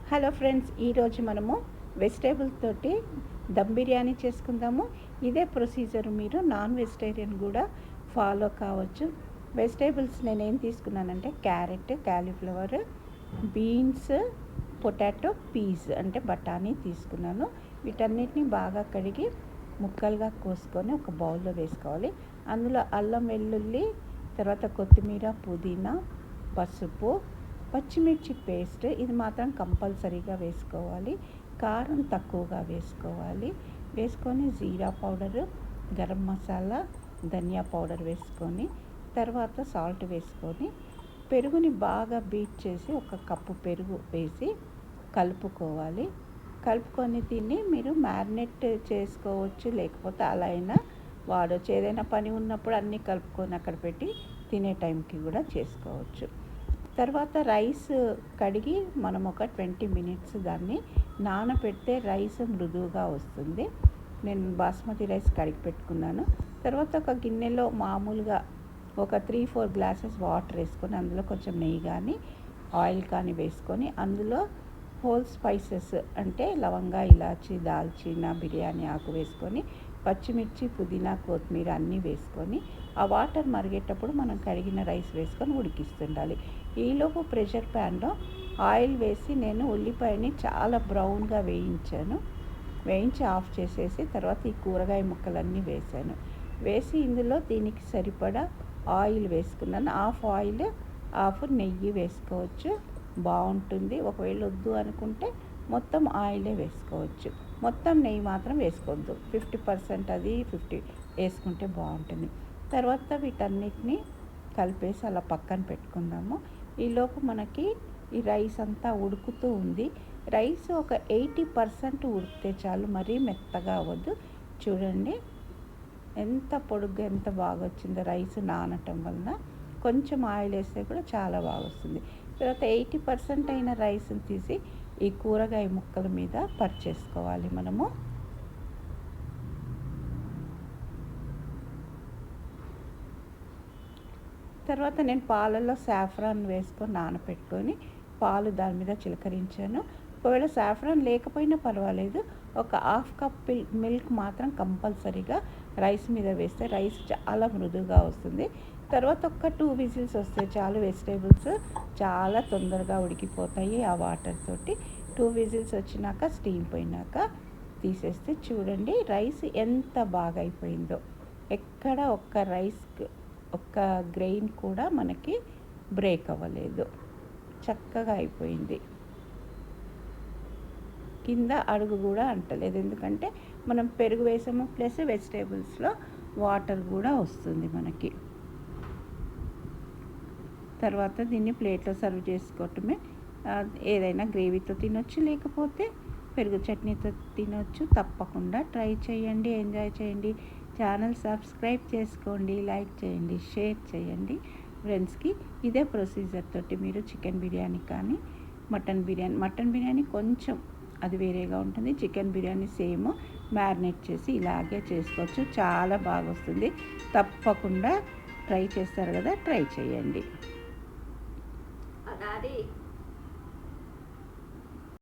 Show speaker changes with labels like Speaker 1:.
Speaker 1: Hello friends, ఈరోజు మనము vegetable తోటి దమ్ బిర్యానీ చేసుకుందాము. ఇదే ప్రొసీజర్ మీరు నాన్ వెజిటేరియన్ కూడా ఫాలో కావచ్చు. వెజిటేబుల్స్ నేనేం తీసుకున్నానంటే carrot, cauliflower, beans, potato, peas అంటే బఠానీ తీసుకున్నాను. వీటన్నిటిని బాగా కడిగి ముక్కలుగా కోసుకొని ఒక బౌల్లో వేసుకోవాలి. అందులో అల్లం వెల్లుల్లి, తర్వాత కొత్తిమీర, పుదీనా, పసుపు, పచ్చిమిర్చి పేస్ట్ ఇది మాత్రం కంపల్సరీగా వేసుకోవాలి. కారం తక్కువగా వేసుకోవాలి. వేసుకొని జీరా పౌడరు, గరం మసాలా, ధనియా పౌడర్ వేసుకొని తర్వాత సాల్ట్ వేసుకొని పెరుగుని బాగా బీట్ చేసి ఒక కప్పు పెరుగు వేసి కలుపుకోవాలి. కలుపుకొని దీన్ని మీరు మ్యారినేట్ చేసుకోవచ్చు, లేకపోతే అలా అయినా వాడవచ్చు. ఏదైనా పని ఉన్నప్పుడు అన్నీ కలుపుకొని అక్కడ పెట్టి తినే టైంకి కూడా చేసుకోవచ్చు. తర్వాత రైస్ కడిగి మనం ఒక 20 మినిట్స్ దాన్ని నానబెడితే రైస్ మృదువుగా వస్తుంది. నేను బాస్మతి రైస్ కడిగి పెట్టుకున్నాను. తర్వాత ఒక గిన్నెలో మామూలుగా ఒక 3-4 గ్లాసెస్ వాటర్ వేసుకొని అందులో కొంచెం నెయ్యి కానీ ఆయిల్ కానీ వేసుకొని అందులో హోల్ స్పైసెస్ అంటే లవంగా, ఇలాచి, దాల్చిన, బిర్యానీ ఆకు వేసుకొని పచ్చిమిర్చి, పుదీనా, కొత్తిమీర అన్నీ వేసుకొని ఆ వాటర్ మరిగేటప్పుడు మనం కడిగిన రైస్ వేసుకొని ఉడికిస్తుండాలి. ఈలోపు ప్రెషర్ ప్యాన్లో ఆయిల్ వేసి నేను ఉల్లిపాయని చాలా బ్రౌన్గా వేయించి ఆఫ్ చేసేసి తర్వాత ఈ కూరగాయ ముక్కలన్నీ వేసాను. వేసి ఇందులో దీనికి సరిపడా ఆయిల్ వేసుకున్నాను. హాఫ్ ఆయిల్, హాఫ్ నెయ్యి వేసుకోవచ్చు, బాగుంటుంది. ఒకవేళ వద్దు అనుకుంటే మొత్తం ఆయిలే వేసుకోవచ్చు. మొత్తం నెయ్యి మాత్రం వేసుకోవద్దు. 50% అది 50 వేసుకుంటే బాగుంటుంది. తర్వాత వీటన్నిటిని కలిపేసి అలా పక్కన పెట్టుకుందాము. ఈలోపు మనకి ఈ రైస్ అంతా ఉడుకుతూ ఉంది. రైస్ ఒక 80% ఉడికితే చాలు, మరీ మెత్తగా అవ్వద్దు. చూడండి ఎంత పొడుగ్గా ఎంత బాగా వచ్చిందో రైస్ నానటం వలన. కొంచెం ఆయిల్ వేస్తే కూడా చాలా బాగా వస్తుంది. తర్వాత 80% అయిన రైస్ని తీసి ఈ కూరగాయ ముక్కల మీద పరిచేసుకోవాలి మనము. తర్వాత నేను పాలల్లో సాఫ్రాన్ వేసుకొని నానపెట్టుకొని పాలు దాని మీద చిలకరించాను. ఒకవేళ సాఫ్రాన్ లేకపోయినా పర్వాలేదు, ఒక హాఫ్ కప్ మిల్క్ మాత్రం కంపల్సరీగా రైస్ మీద వేస్తే రైస్ చాలా మృదువుగా వస్తుంది. తర్వాత ఒక 2 విజిల్స్ వస్తే చాలు. వెజిటేబుల్స్ చాలా తొందరగా ఉడికిపోతాయి ఆ వాటర్ తోటి. 2 విజిల్స్ వచ్చినాక స్టీమ్ పోయినాక తీసేస్తే చూడండి రైస్ ఎంత బాగా అయిపోయిందో. ఎక్కడ ఒక్క గ్రెయిన్ కూడా మనకి బ్రేక్ అవ్వలేదు, చక్కగా అయిపోయింది. కింద అడుగు కూడా అంటలేదు, ఎందుకంటే మనం పెరుగు వేసాము ప్లస్ వెజిటేబుల్స్లో వాటర్ కూడా వస్తుంది మనకి. తర్వాత దీన్ని ప్లేట్లో సర్వ్ చేసుకోవటమే. ఏదైనా గ్రేవీతో తినొచ్చు, లేకపోతే పెరుగు చట్నీతో తినొచ్చు. తప్పకుండా ట్రై చేయండి, ఎంజాయ్ చేయండి. ఛానల్ సబ్స్క్రైబ్ చేసుకోండి, లైక్ చేయండి, షేర్ చేయండి ఫ్రెండ్స్కి. ఇదే ప్రొసీజర్ తోటి మీరు చికెన్ బిర్యానీ కానీ మటన్ బిర్యానీ కొంచెం అది వేరేగా ఉంటుంది. చికెన్ బిర్యానీ సేమ్ మ్యారినేట్ చేసి ఇలాగే చేసుకోవచ్చు, చాలా బాగా వస్తుంది. తప్పకుండా ట్రై చేస్తారు కదా, ట్రై చేయండి.